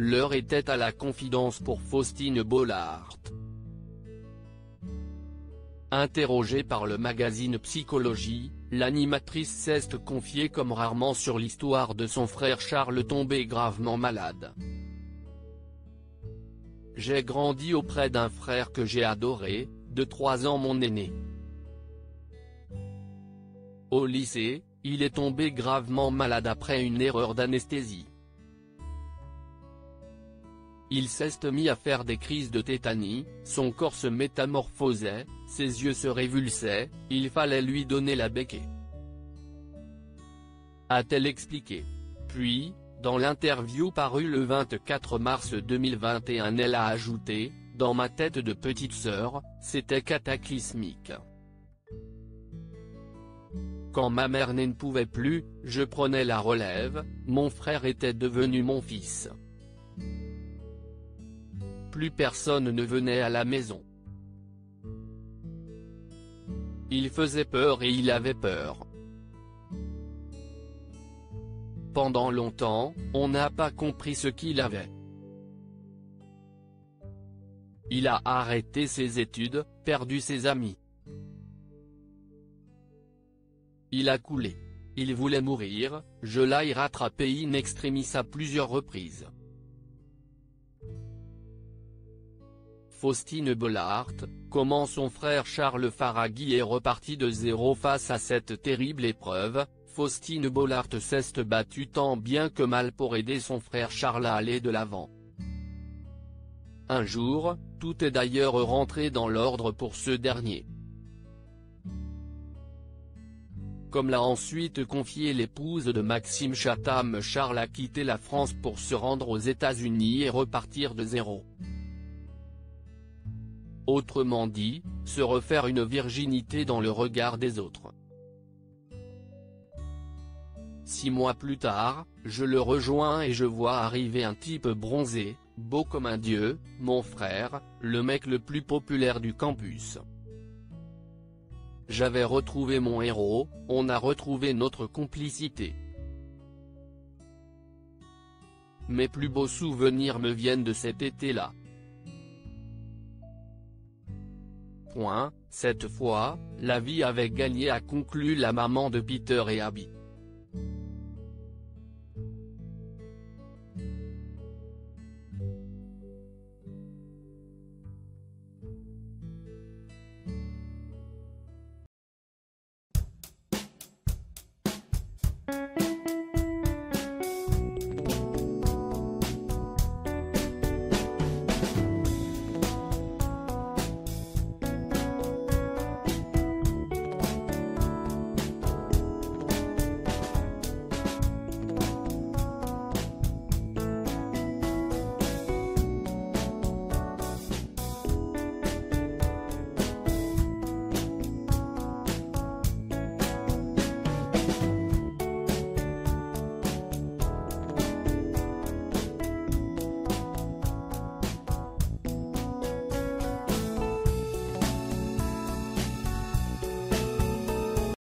l'heure était à la confidence pour Faustine Bollaert. Interrogée par le magazine Psychologie, l'animatrice s'est confiée comme rarement sur l'histoire de son frère Charles tombé gravement malade. « J'ai grandi auprès d'un frère que j'ai adoré, de 3 ans mon aîné. Au lycée, il est tombé gravement malade après une erreur d'anesthésie. Il s'est mis à faire des crises de tétanie, son corps se métamorphosait, ses yeux se révulsaient, il fallait lui donner la béquille. » A-t-elle expliqué. Puis, dans l'interview parue le 24 mars 2021, elle a ajouté « Dans ma tête de petite sœur, c'était cataclysmique. Quand ma mère ne pouvait plus, je prenais la relève, mon frère était devenu mon fils. Plus personne ne venait à la maison. Il faisait peur et il avait peur. Pendant longtemps, on n'a pas compris ce qu'il avait. Il a arrêté ses études, perdu ses amis. Il a coulé. Il voulait mourir, je l'ai rattrapé in extremis à plusieurs reprises. » Faustine Bollaert, comment son frère Charles Faraghi est reparti de zéro face à cette terrible épreuve. Faustine Bollaert s'est battue tant bien que mal pour aider son frère Charles à aller de l'avant. Un jour, tout est d'ailleurs rentré dans l'ordre pour ce dernier. Comme l'a ensuite confié l'épouse de Maxime Chatham, Charles a quitté la France pour se rendre aux États-Unis et repartir de zéro. Autrement dit, se refaire une virginité dans le regard des autres. 6 mois plus tard, je le rejoins et je vois arriver un type bronzé, beau comme un dieu, mon frère, le mec le plus populaire du campus. J'avais retrouvé mon héros, on a retrouvé notre complicité. Mes plus beaux souvenirs me viennent de cet été-là. Cette fois, la vie avait gagné, a conclu la maman de Peter et Abby.